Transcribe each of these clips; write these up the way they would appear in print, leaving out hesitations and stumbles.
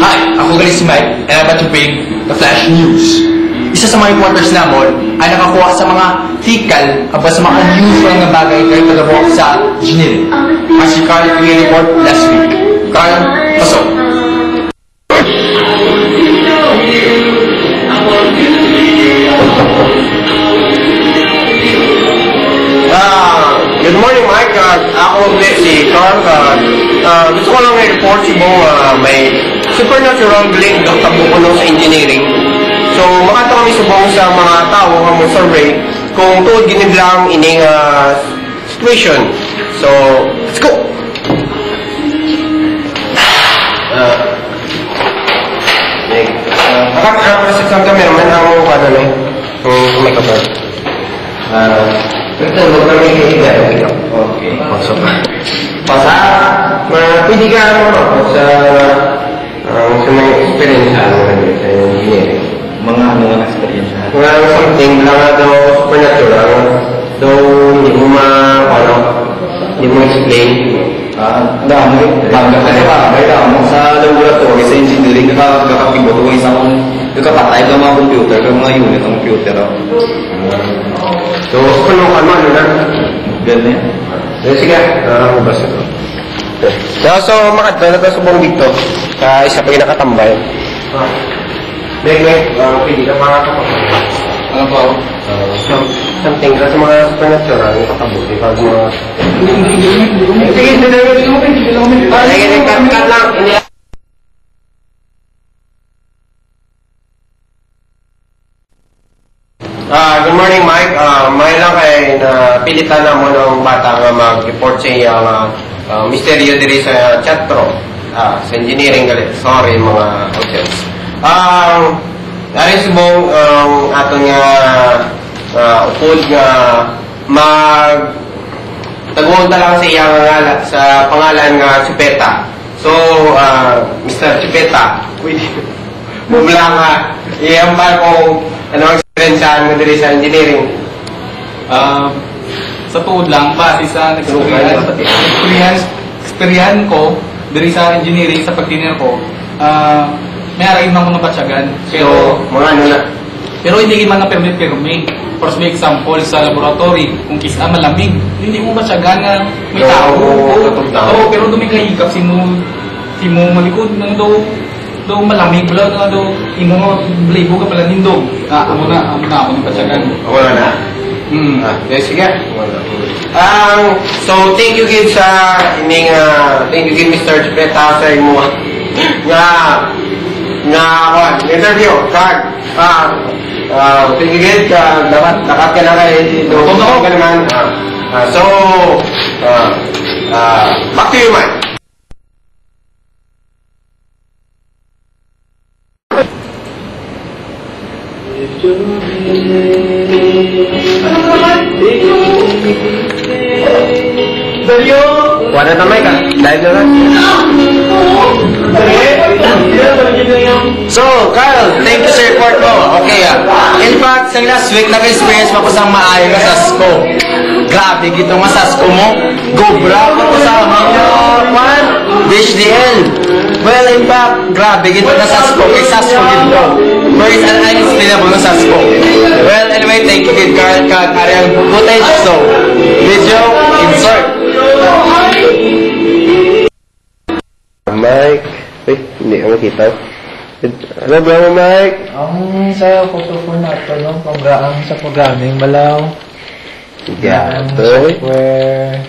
Hi, ako gali si Mike, and I'm about to bring the Flash News. Isa sa mga reporters namon ay nakakuha sa mga tikal about sa mga unusual na bagay na itagabok sa engineering. As si Carl report last week. Carl, pasok. Good morning, Mike. Ako si Carl. Gusto ko lang i-report mo may supernatural galing nagtabukuno sa engineering. So, makata kami subong sa mga tao ang survey kung tuod ginid lang ining situation. So, let's go! Nakakasik sa cameraman ang ano may kapal. Ito, magkami kayo. Okay. Pasok na. Pasa, pwede ka sa mga experience sa engineering. Mga experience na. Mga something lang daw supernatural. Daw hindi mo hindi mo explain. Dami. Kasi sa laboratory, sa engineering, kakapibot ko isang kapatay ka mga computer, ka mga unit ng computer. So, ano na? Ganyan. Sige, basta ko. So, makadala na subong dito. Isa pa nakatambay. Meg, pwede ka mga kapatid. Ano ba? Something sa mga supernatural, yung katabuti. Pag mga... Sige, cut lang. Good morning, Mike. May lang kay napilitan na mo ng bata nga mag-report sa iyang misteryo diri sa chatro sa engineering galit. Sorry, mga hotels. Dari subong aton nga upod nga tagwon ta lang sa iyang sa pangalan nga Chupeta. So, Mr. Chupeta, pwede mo lang iyang ba kung ano experience mo diri sa engineering? Sa tuod lang, base sa experience ko diri sa engineering sa pagtiner ko, may arayin man mga batyagan. Pero, mga ano na? Pero hindi man na permit may for may example sa laboratory, kung kisa malamig, hindi mo batyagan nga may tao. Oo, pero dumikahigap si mo malikod nang daw malamig pala nga daw imo blibo ka pala nindog. Amo na ako ng patsagan. Wala na. Sige. So thank you gid sa ining thank you gid Mr. Chupeta sa imo nga interview card. Thank you gid dapat ka na kay do ka naman. So back to you, man. Wala na may ka? Dahil na lang. So, Carl, thank you sa report mo. Okay, in fact, sa last week, nag-experience mo ko sa maayo nga Sasko. Grabe, gito nga Sasko mo. Gobra ko sa amin. DHDL. Well, in fact, grabe, gito nga Sasko. Kay Sasko gito. Where is an unexplainable na Sasko? Well, anyway, thank you, kid Carl, kag-areal footage. So, video, insert. Mike, hindi ako makita. Ano ba mo, Mike? Ang sa photocall na ito, no? Ang sa programming, malaw. Software,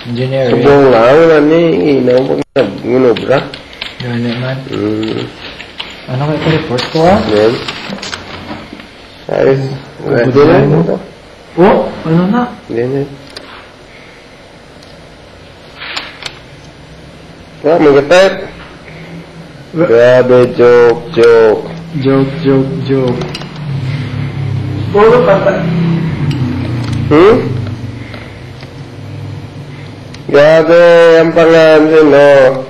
engineering. Subong lang, inaw pag nag-ngunobra. Ganyan man. Ano kayo report ko, Yan. Ayos. Hindi na ito. Oh, ano na? Ganyan. May gatay. Grabe, joke. Joke. Puro patay. Grabe, ang pangalan, no?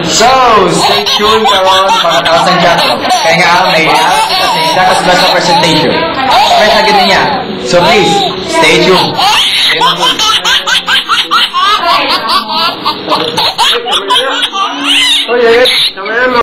So, stay tuned karon pagkatapos ng chatro. Kaya nga, may kasi dapat ba sa presentation. Fresh na ganun niya. So please, stay tuned. Oy, yes. Tama yan,